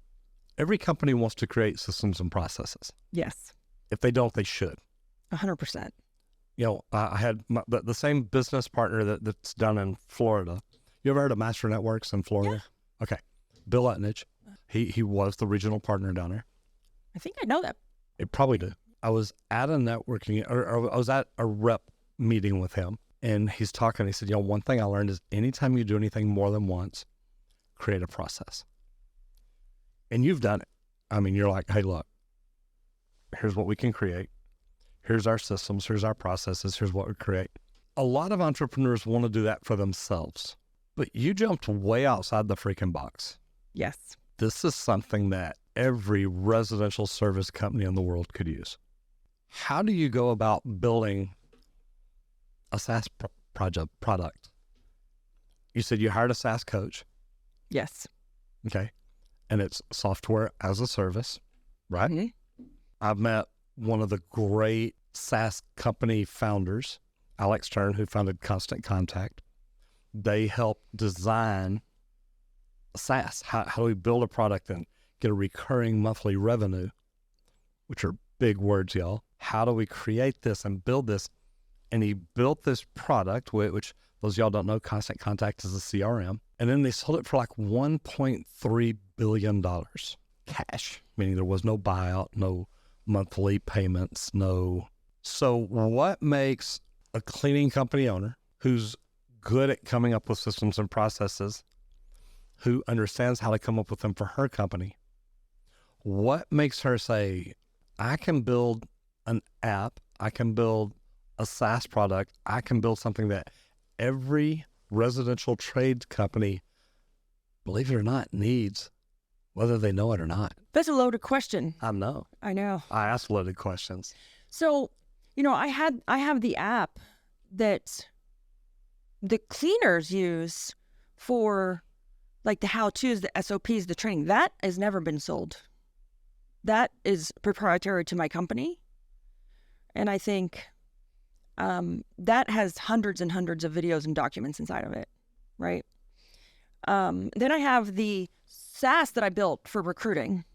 Every company wants to create systems and processes. Yes. If they don't, they should. 100%. You know, I had the same business partner that's down in Florida. You ever heard of Master Networks in Florida? Yeah. Okay. Bill Utnich. He was the regional partner down there. I think I know that. It probably do. I was at a networking, or I was at a rep meeting with him, and he's talking. He said, you know, one thing I learned is anytime you do anything more than once, create a process. And you've done it. I mean, you're like, hey, look, here's what we can create. Here's our systems. Here's our processes. Here's what we create. A lot of entrepreneurs want to do that for themselves, but you jumped way outside the freaking box. Yes. This is something that every residential service company in the world could use. How do you go about building a SaaS product? You said you hired a SaaS coach. Yes. Okay. And it's software as a service, right? Mm-hmm. I've met one of the great SaaS company founders, Alex Stern, who founded Constant Contact. They help design SaaS. How do we build a product and get a recurring monthly revenue, which are big words, y'all. How do we create this and build this? And he built this product, which those of y'all don't know, Constant Contact is a CRM. And then they sold it for like $1.3 billion cash, meaning there was no buyout, no monthly payments, no. So what makes a cleaning company owner who's good at coming up with systems and processes, who understands how to come up with them for her company, what makes her say, I can build an app, I can build a SaaS product, I can build something that every residential trade company, believe it or not, needs, whether they know it or not? That's a loaded question. I know. I know. I ask loaded questions. So, you know, I have the app that the cleaners use for like the how-tos, the SOPs, the training. That has never been sold. That is proprietary to my company. And I think that has hundreds and hundreds of videos and documents inside of it, right? Then I have the SaaS that I built for recruiting,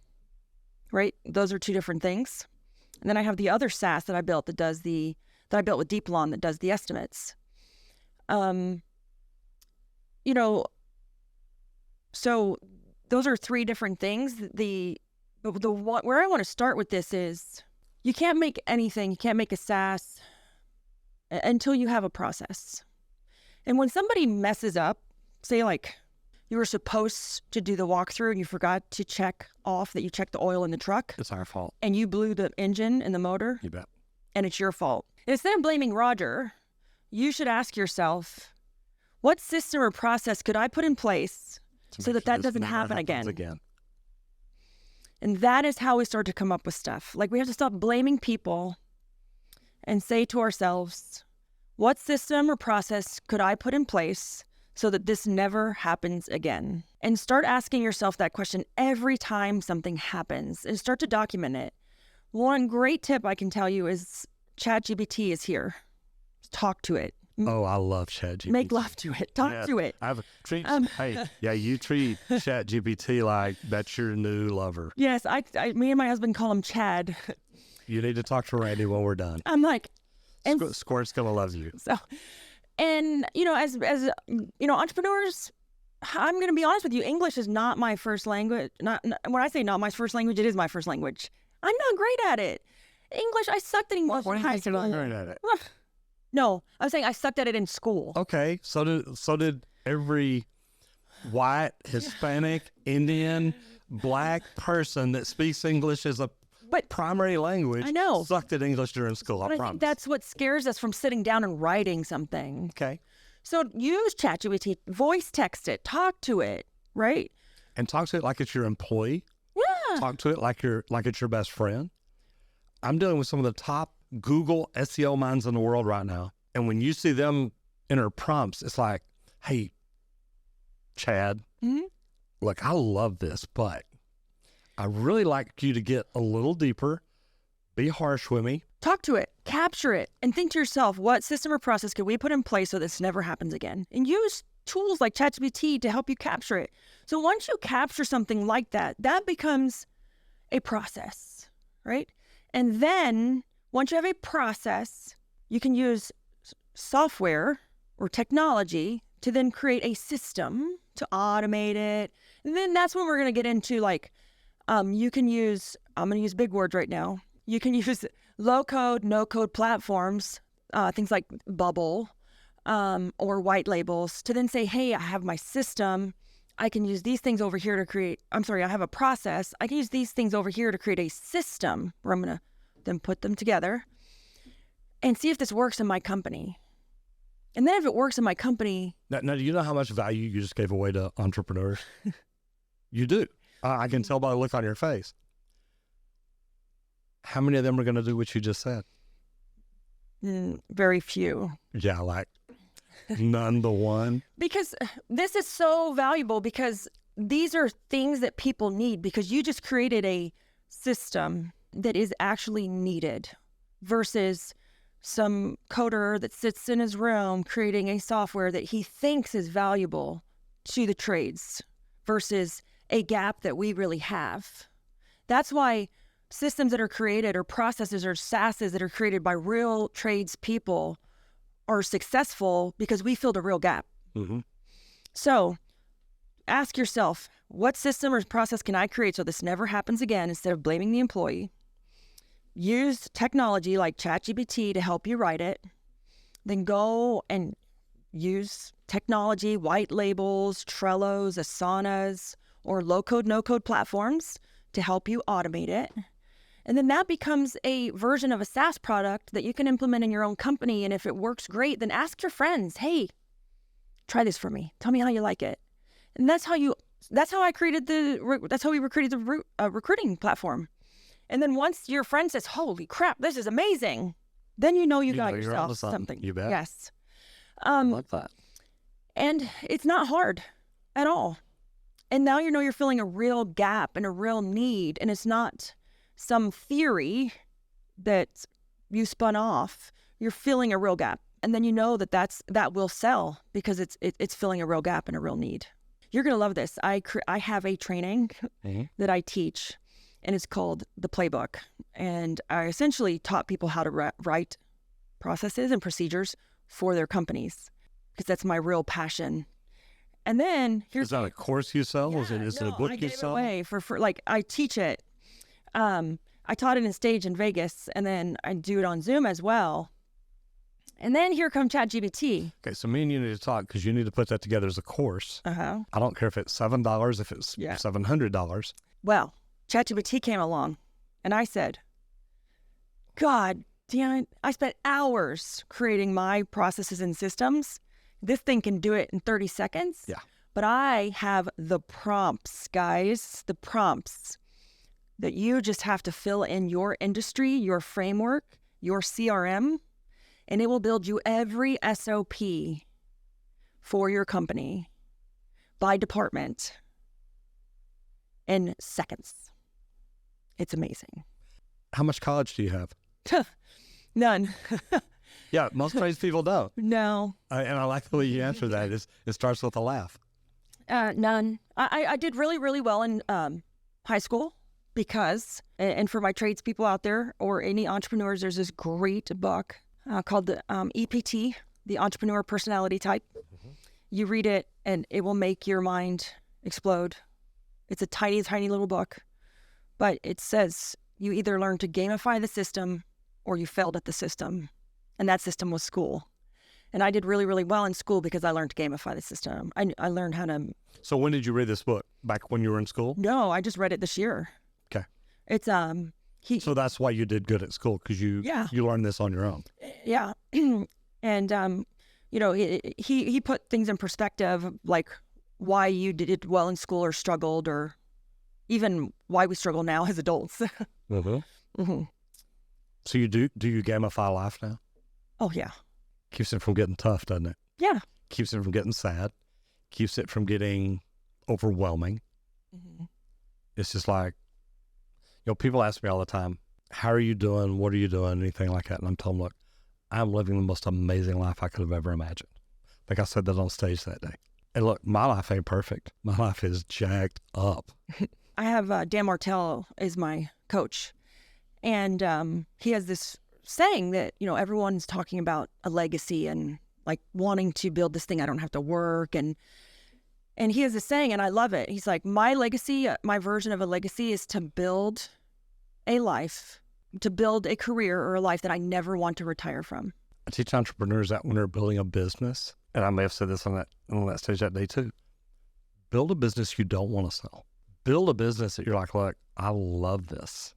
right? Those are two different things. And then I have the other SaaS that I built that I built with DeepLawn that does the estimates. You know, so those are three different things. Where I want to start with this is you can't make anything, you can't make a SaaS until you have a process. And when somebody messes up, say like you were supposed to do the walkthrough and you forgot to check off that you checked the oil in the truck. It's our fault. And you blew the engine and the motor. You bet. And it's your fault. Instead of blaming Roger, you should ask yourself, what system or process could I put in place so that doesn't happen again? And that is how we start to come up with stuff. Like we have to stop blaming people and say to ourselves, what system or process could I put in place so that this never happens again? And start asking yourself that question every time something happens and start to document it. One great tip I can tell you is ChatGPT is here. Talk to it. Oh, I love ChatGPT. Make love to it. Talk to it. You treat ChatGPT like that's your new lover. Yes, me and my husband call him Chad. You need to talk to Randy when we're done. I'm like, and Squirt's gonna love you. so, and as entrepreneurs, I'm gonna be honest with you. English is not my first language. Not when I say not my first language, it is my first language. I'm not great at it. English, I sucked at English in high school. You're not great at it? No, I'm saying I sucked at it in school. Okay, so did every white, Hispanic, Indian, black person that speaks English as a primary language. I know. Sucked at English during school. I But I promise. think that's what scares us from sitting down and writing something. Okay. So use ChatGPT, voice text it, talk to it, right? And talk to it like it's your employee. Yeah. Talk to it like it's your best friend. I'm dealing with some of the top Google SEO minds in the world right now. And when you see them enter prompts, it's like, hey, Chad, look, I love this, but I really like you to get a little deeper, be harsh with me. Talk to it, capture it, and think to yourself, what system or process could we put in place so this never happens again? And use tools like ChatGPT to help you capture it. So once you capture something like that, that becomes a process, right? And then once you have a process, you can use software or technology to then create a system to automate it. And then that's when we're going to get into like, you can use, I'm going to use big words right now. You can use low code, no code platforms, things like Bubble or white labels to then say, hey, I have my system. I can use these things over here to create, I have a process. I can use these things over here to create a system where I'm going to then put them together and see if this works in my company. And then if it works in my company. Now, do you know how much value you just gave away to entrepreneurs? You do. I can tell by the look on your face. How many of them are going to do what you just said? Very few. Yeah, like none but one. Because this is so valuable because these are things that people need because you just created a system that is actually needed versus some coder that sits in his room creating a software that he thinks is valuable to the trades versus a gap that we really have. That's why systems that are created or processes or SaaSes that are created by real trades people are successful because we filled a real gap. Mm-hmm. So ask yourself, what system or process can I create so this never happens again instead of blaming the employee? Use technology like ChatGPT to help you write it. Then go and use technology, white labels, Trellos, Asanas, or low-code, no-code platforms to help you automate it. And then that becomes a version of a SaaS product that you can implement in your own company. And if it works great, then ask your friends, hey, try this for me. Tell me how you like it. And that's how we created the recruiting platform. And then once your friend says, holy crap, this is amazing, then you know you got yourself something. You bet. Yes. I love that. And it's not hard at all. And now you know you're filling a real gap and a real need. And it's not some theory that you spun off. You're filling a real gap. And then you know that will sell because it's filling a real gap and a real need. You're going to love this. I have a training that I teach, and it's called The Playbook. And I essentially taught people how to write processes and procedures for their companies because that's my real passion. And then here's... Is that a course you sell? Is it a book you sell? I gave it away for like, I teach it. I taught it in stage in Vegas, and then I do it on Zoom as well. And then here comes ChatGPT. Okay, so me and you need to talk because you need to put that together as a course. Uh-huh. I don't care if it's $7, if it's $700. Well, ChatGPT came along, and I said, God damn it, I spent hours creating my processes and systems. This thing can do it in 30 seconds. Yeah. But I have the prompts, guys, the prompts that you just have to fill in your industry, your framework, your CRM, and it will build you every SOP for your company by department in seconds. It's amazing. How much college do you have? None. Yeah, most tradespeople don't. No. And I like the way you answer that. It starts with a laugh. None. I did really, really well in high school because, and for my tradespeople out there or any entrepreneurs, there's this great book called the EPT, the Entrepreneur Personality Type. Mm-hmm. You read it and it will make your mind explode. It's a tiny, tiny little book, but it says you either learn to gamify the system or you failed at the system. And that system was school. And I did really, really well in school because I learned to gamify the system. I learned how to... So when did you read this book? Back when you were in school? No, I just read it this year. Okay. It's, So that's why you did good at school, because you learned this on your own. Yeah. And, you know, he put things in perspective, like why you did well in school or struggled, or even why we struggle now as adults. Mm-hmm. Mm-hmm. So do you gamify life now? Oh, yeah. Keeps it from getting tough, doesn't it? Yeah. Keeps it from getting sad. Keeps it from getting overwhelming. Mm-hmm. It's just like, people ask me all the time, how are you doing? What are you doing? Anything like that. And I'm telling them, look, I'm living the most amazing life I could have ever imagined. I think I said that on stage that day. And look, my life ain't perfect. My life is jacked up. I have Dan Martell is my coach. And he has this saying that, everyone's talking about a legacy and like wanting to build this thing I don't have to work. And he has this saying, and I love it. He's like, my legacy, my version of a legacy is to build a life, to build a career or a life that I never want to retire from. I teach entrepreneurs that when they're building a business, and I may have said this on that stage that day too, build a business you don't want to sell. Build a business that you're like, look, I love this.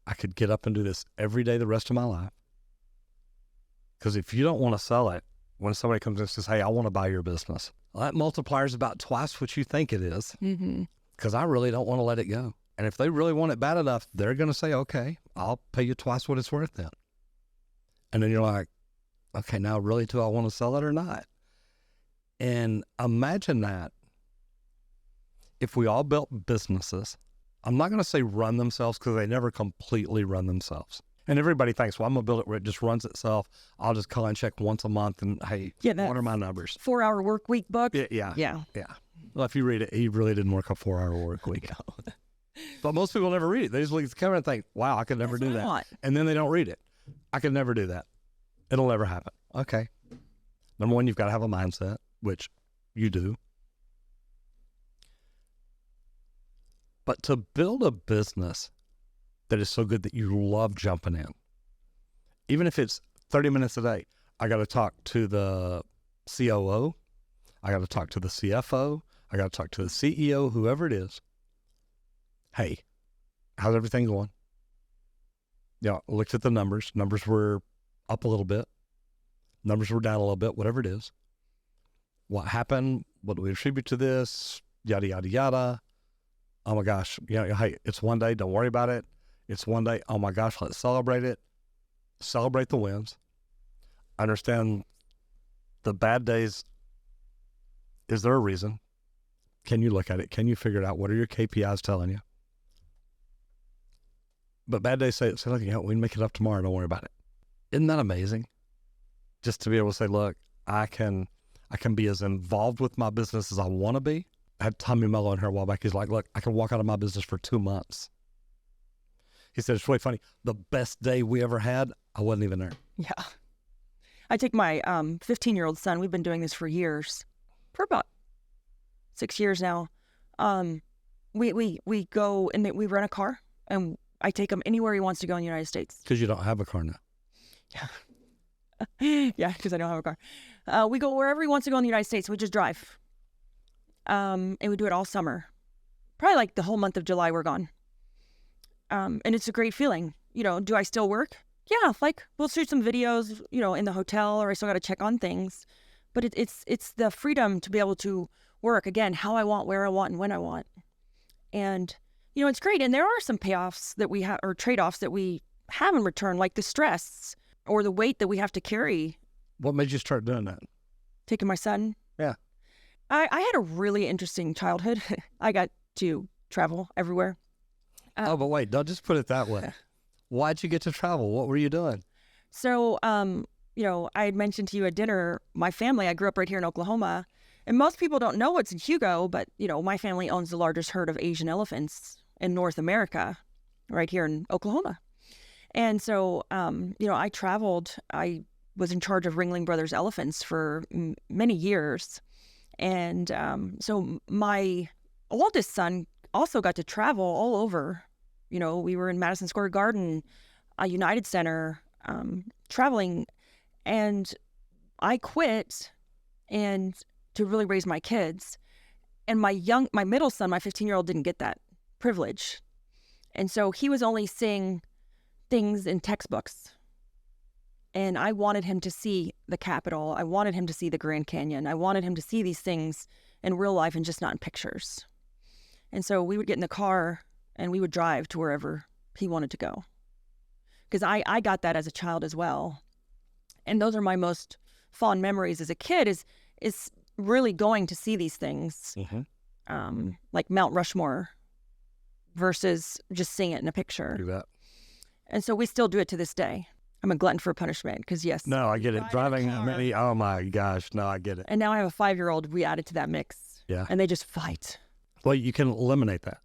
I could get up and do this every day the rest of my life. Because if you don't want to sell it, when somebody comes and says, hey, I want to buy your business, well, that multiplier is about twice what you think it is. Mm-hmm. Because I really don't want to let it go. And if they really want it bad enough, they're going to say, okay, I'll pay you twice what it's worth then. And then you're like, okay, now really do I want to sell it or not? And imagine that if we all built businesses, I'm not going to say run themselves because they never completely run themselves. And everybody thinks, well, I'm going to build it where it just runs itself. I'll just call and check once a month and, hey, what are my numbers? 4-hour work week book. Yeah. Well, if you read it, he really didn't work a 4-hour work week. But most people never read it. They just look at the camera and think, wow, I could never do that. And then they don't read it. I could never do that. It'll never happen. Okay. Number one, you've got to have a mindset, which you do. But to build a business that is so good that you love jumping in, even if it's 30 minutes a day, I got to talk to the COO, I got to talk to the CFO, I got to talk to the CEO, whoever it is. Hey, how's everything going? Yeah, looked at the numbers. Numbers were up a little bit. Numbers were down a little bit, whatever it is. What happened? What do we attribute to this? Yada, yada, yada. Oh my gosh, hey, it's one day, don't worry about it. It's one day, oh my gosh, let's celebrate it. Celebrate the wins. Understand the bad days. Is there a reason? Can you look at it? Can you figure it out? What are your KPIs telling you? But bad days say look, we can make it up tomorrow, don't worry about it. Isn't that amazing? Just to be able to say, look, I can be as involved with my business as I want to be. I had Tommy Mello in here a while back. He's like, look, I can walk out of my business for 2 months. He said, it's really funny. The best day we ever had, I wasn't even there. Yeah. I take my 15-year-old son. We've been doing this for years, for about 6 years now. We go and we rent a car, and I take him anywhere he wants to go in the United States. Because you don't have a car now. Yeah. Yeah, because I don't have a car. We go wherever he wants to go in the United States. We just drive. And we do it all summer. Probably like the whole month of July we're gone. And it's a great feeling. Do I still work? Yeah, like we'll shoot some videos, in the hotel, or I still got to check on things. But it's the freedom to be able to work, again, how I want, where I want, and when I want. And, it's great. And there are some payoffs that we have, or trade-offs that we have in return, like the stress or the weight that we have to carry. What made you start doing that? Taking my son. Yeah. I had a really interesting childhood. I got to travel everywhere. But wait, don't just put it that way. Why'd you get to travel? What were you doing? So, I had mentioned to you at dinner, my family, I grew up right here in Oklahoma, and most people don't know what's in Hugo, but, my family owns the largest herd of Asian elephants in North America, right here in Oklahoma. And so, I traveled. I was in charge of Ringling Brothers elephants for many years. And so my oldest son also got to travel all over. We were in Madison Square Garden, United Center, traveling. And I quit and to really raise my kids. And my middle son, my 15-year-old, didn't get that privilege. And so he was only seeing things in textbooks. And I wanted him to see the Capitol. I wanted him to see the Grand Canyon. I wanted him to see these things in real life and just not in pictures. And so we would get in the car and we would drive to wherever he wanted to go. Because I got that as a child as well. And those are my most fond memories as a kid is really going to see these things, like Mount Rushmore versus just seeing it in a picture. Do that. And so we still do it to this day. I'm a glutton for punishment because, yes. No, I get it. Driving many, oh my gosh, no, I get it. And now I have a 5-year-old we added to that mix. Yeah. And they just fight. Well, you can eliminate that.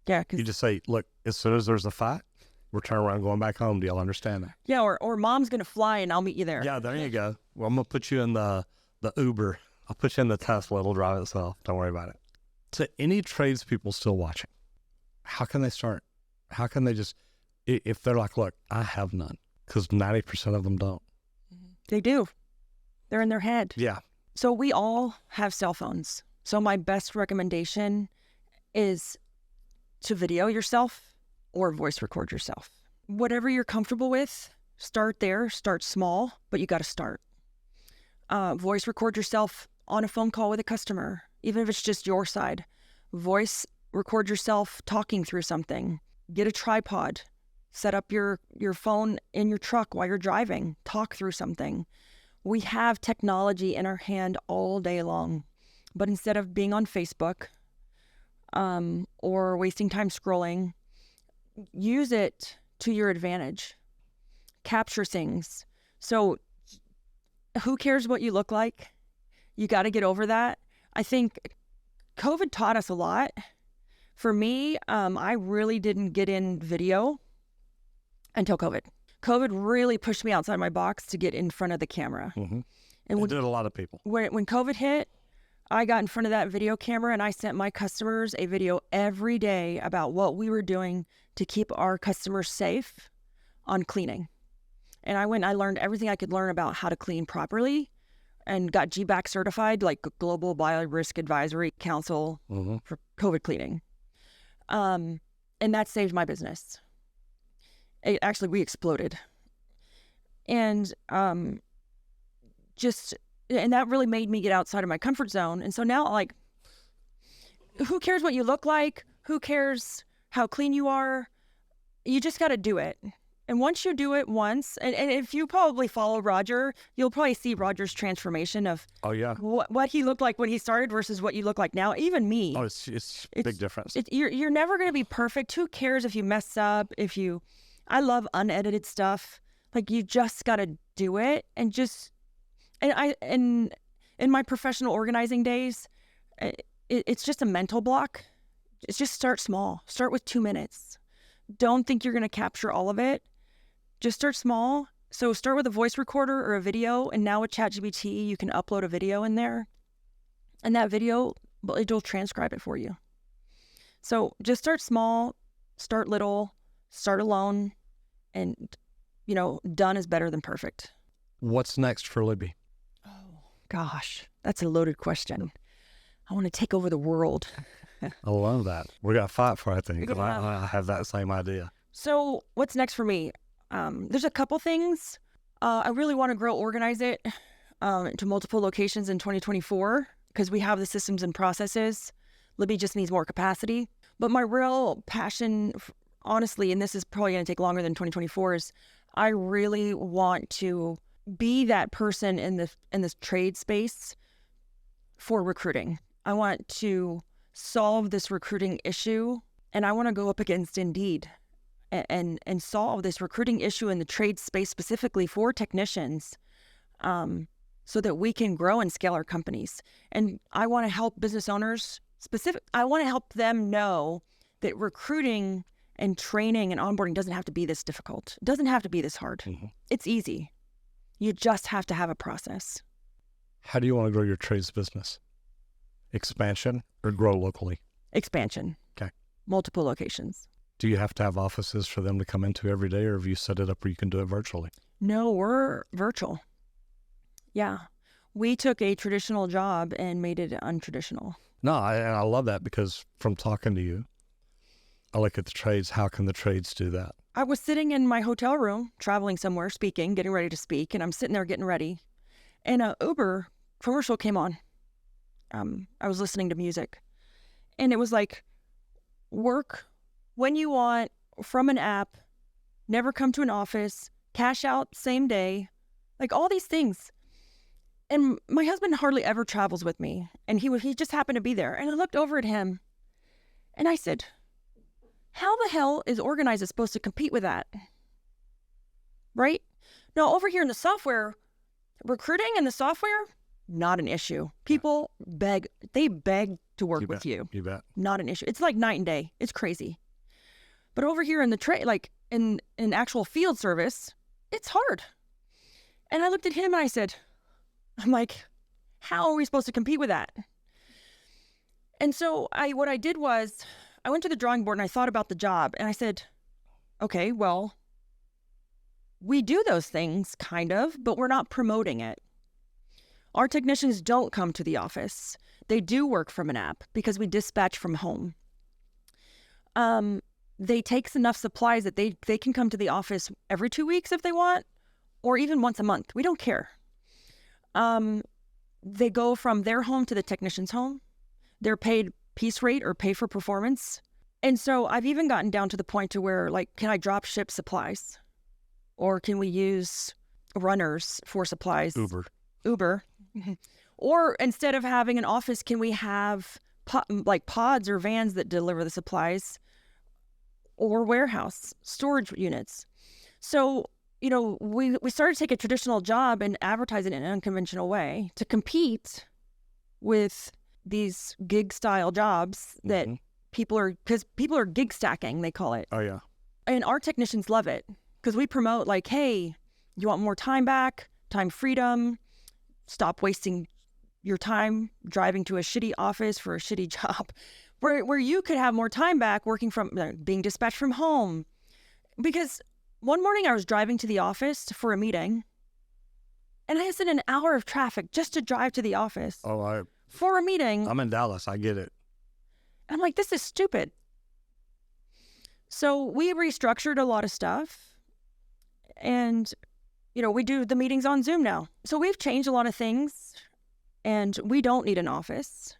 Yeah. Cause, you just say, look, as soon as there's a fight, we're turning around going back home. Do y'all understand that? Yeah, or mom's going to fly and I'll meet you there. Yeah, there you go. Well, I'm going to put you in the Uber. I'll put you in the Tesla. It'll drive itself. Don't worry about it. To any tradespeople still watching, how can they start? How can they just, if they're like, look, I have none, because 90% of them don't. They do. They're in their head. Yeah. So we all have cell phones. So my best recommendation is to video yourself or voice record yourself. Whatever you're comfortable with, start there. Start small, but you got to start. Voice record yourself on a phone call with a customer, even if it's just your side. Voice record yourself talking through something. Get a tripod. Set up your phone in your truck while you're driving. Talk through something. We have technology in our hand all day long. But instead of being on Facebook or wasting time scrolling, use it to your advantage. Capture things. So who cares what you look like? You got to get over that. I think COVID taught us a lot. For me, I really didn't get in video until COVID. COVID really pushed me outside my box to get in front of the camera. Mm-hmm. And it did a lot of people. When COVID hit, I got in front of that video camera and I sent my customers a video every day about what we were doing to keep our customers safe on cleaning. And I learned everything I could learn about how to clean properly and got GBAC certified, like Global Bio-Risk Advisory Council for COVID cleaning. And that saved my business. We exploded. And and that really made me get outside of my comfort zone. And so now, like, who cares what you look like? Who cares how clean you are? You just got to do it. And once you do it once, and if you probably follow Roger, you'll probably see Roger's transformation of what he looked like when he started versus what you look like now. Even me. Oh, it's big difference. You're never going to be perfect. Who cares if you mess up? I love unedited stuff. Like, you just got to do it. And in my professional organizing days, it's just a mental block. It's just start small. Start with 2 minutes. Don't think you're going to capture all of it. Just start small. So start with a voice recorder or a video. And now with ChatGPT, you can upload a video in there. And that video, it'll transcribe it for you. So just start small, start little, start alone. And, done is better than perfect. What's next for Libby? Oh, gosh, that's a loaded question. I want to take over the world. I love that. We're going to fight for it, I think. I have that same idea. So what's next for me? There's a couple things. I really want to organize it to multiple locations in 2024 because we have the systems and processes. Libby just needs more capacity. But my real passion, honestly, and this is probably going to take longer than 2024, is I really want to be that person in this trade space for recruiting. I want to solve this recruiting issue, and I want to go up against Indeed. and solve this recruiting issue in the trade space specifically for technicians, so that we can grow and scale our companies. And I want to help business owners I want to help them know that recruiting and training and onboarding doesn't have to be this difficult. It doesn't have to be this hard. Mm-hmm. It's easy. You just have to have a process. How do you want to grow your trades business? Expansion or grow locally? Expansion. Okay. Multiple locations. Do you have to have offices for them to come into every day, or have you set it up where you can do it virtually? No, we're virtual. Yeah. We took a traditional job and made it untraditional. No, I love that, because from talking to you, I look at the trades. How can the trades do that? I was sitting in my hotel room, traveling somewhere, speaking, getting ready to speak, and I'm sitting there getting ready. And a Uber commercial came on. I was listening to music. And it was like, work when you want, from an app, never come to an office, cash out same day, like all these things. And my husband hardly ever travels with me, and he just happened to be there. And I looked over at him, and I said, how the hell is Organize supposed to compete with that? Right? Now, over here in the software, recruiting and the software, not an issue. People beg to work with you. You bet. Not an issue. It's like night and day. It's crazy. But over here in the trade, like in actual field service, it's hard. And I looked at him and I said, I'm like, how are we supposed to compete with that? And so what I did was I went to the drawing board and I thought about the job, and I said, okay, well, we do those things kind of, but we're not promoting it. Our technicians don't come to the office. They do work from an app because we dispatch from home. They take enough supplies that they can come to the office every 2 weeks if they want, or even once a month. We don't care. They go from their home to the technician's home. They're paid piece rate or pay for performance. And so I've even gotten down to the point to where, like, can I drop ship supplies? Or can we use runners for supplies? Uber. Or instead of having an office, can we have pods or vans that deliver the supplies, or warehouse storage units? So, we started to take a traditional job and advertise it in an unconventional way to compete with these gig style jobs that people are gig stacking, they call it. Oh, yeah. And our technicians love it because we promote, like, hey, you want more time back, time freedom, stop wasting your time driving to a shitty office for a shitty job, where you could have more time back working from, being dispatched from home. Because one morning I was driving to the office for a meeting, and I had an hour of traffic just to drive to the office for a meeting. I'm in Dallas. I get it. I'm like, this is stupid. So we restructured a lot of stuff, and, we do the meetings on Zoom now. So we've changed a lot of things, and we don't need an office.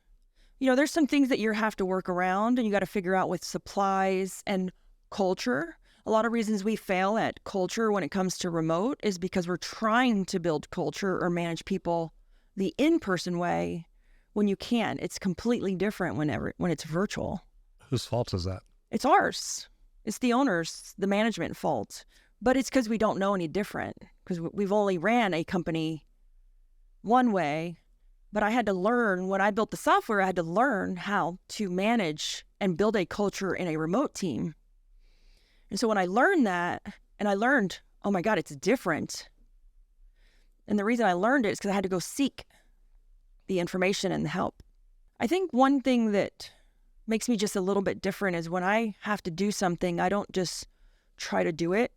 There's some things that you have to work around, and you got to figure out with supplies and culture. A lot of reasons we fail at culture when it comes to remote is because we're trying to build culture or manage people the in-person way when you can. It's completely different when it's virtual. Whose fault is that? It's ours. It's the owner's, the management fault. But it's because we don't know any different, because we've only ran a company one way. But I had to learn, when I built the software, I had to learn how to manage and build a culture in a remote team. And so when I learned that, and I learned, oh my God, it's different. And the reason I learned it is because I had to go seek the information and the help. I think one thing that makes me just a little bit different is when I have to do something, I don't just try to do it.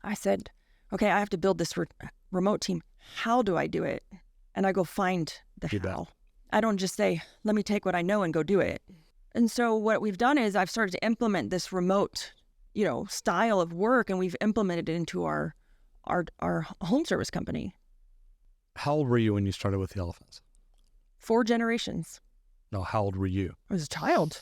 I said, okay, I have to build this remote team. How do I do it? And I go find the how. I don't just say, let me take what I know and go do it. And so what we've done is I've started to implement this remote, style of work, and we've implemented it into our home service company. How old were you when you started with the elephants? 4 generations. No, how old were you? I was a child.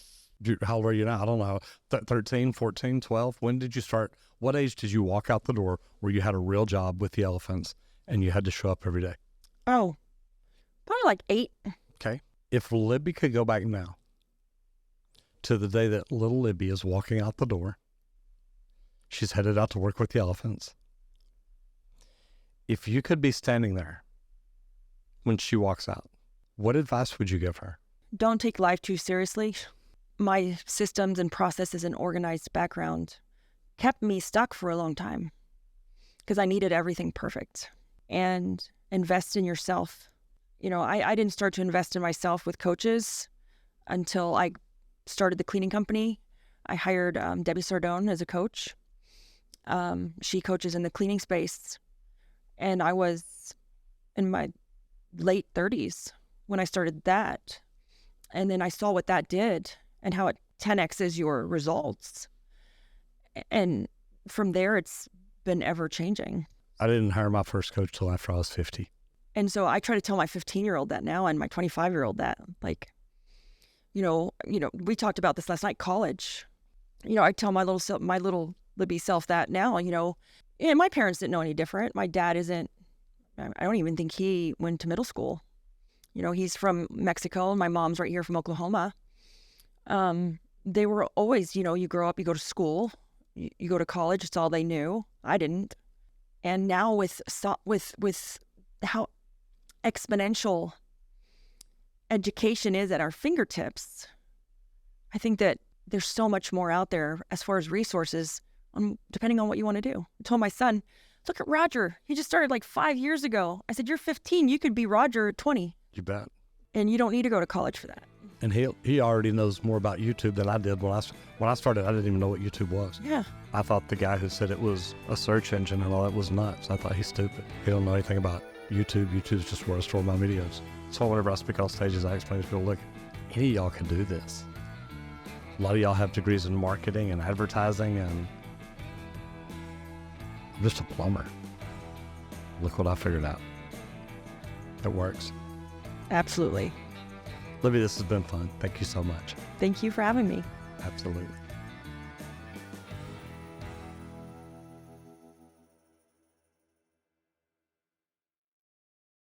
How old are you now? I don't know. 13, 14, 12? When did you start? What age did you walk out the door where you had a real job with the elephants and you had to show up every day? Oh, probably like 8. Okay. If Libby could go back now to the day that little Libby is walking out the door She's headed out to work with the elephants. If you could be standing there when she walks out, what advice would you give her? Don't take life too seriously. My systems and processes and organized background kept me stuck for a long time because I needed everything perfect. And invest in yourself. You know, I didn't start to invest in myself with coaches until I started the cleaning company. I hired Debbie Sardone as a coach. She coaches in the cleaning space. And I was in my late 30s when I started that. And then I saw what that did and how it 10x's your results. And from there, it's been ever changing. I didn't hire my first coach till after I was 50. And so I try to tell my 15-year-old that now and my 25-year-old that, like, you know, we talked about this last night, college. You know, I tell my little Libby self that now, and my parents didn't know any different. My dad I don't even think he went to middle school. You know, he's from Mexico and my mom's right here from Oklahoma. They were always, you grow up, you go to school, you go to college, it's all they knew. I didn't. And now with how exponential education is at our fingertips, I think that there's so much more out there as far as resources, depending on what you want to do. I told my son, look at Roger. He just started like 5 years ago. I said, you're 15. You could be Roger at 20. You bet. And you don't need to go to college for that. And he already knows more about YouTube than I did. When I started, I didn't even know what YouTube was. Yeah. I thought the guy who said it was a search engine and all that was nuts. I thought he's stupid. He don't know anything about YouTube. YouTube's just where I store my videos. So whenever I speak on stages, I explain to people, look, any of y'all can do this. A lot of y'all have degrees in marketing and advertising, and I'm just a plumber. Look what I figured out. It works. Absolutely. Libby, this has been fun. Thank you so much. Thank you for having me. Absolutely.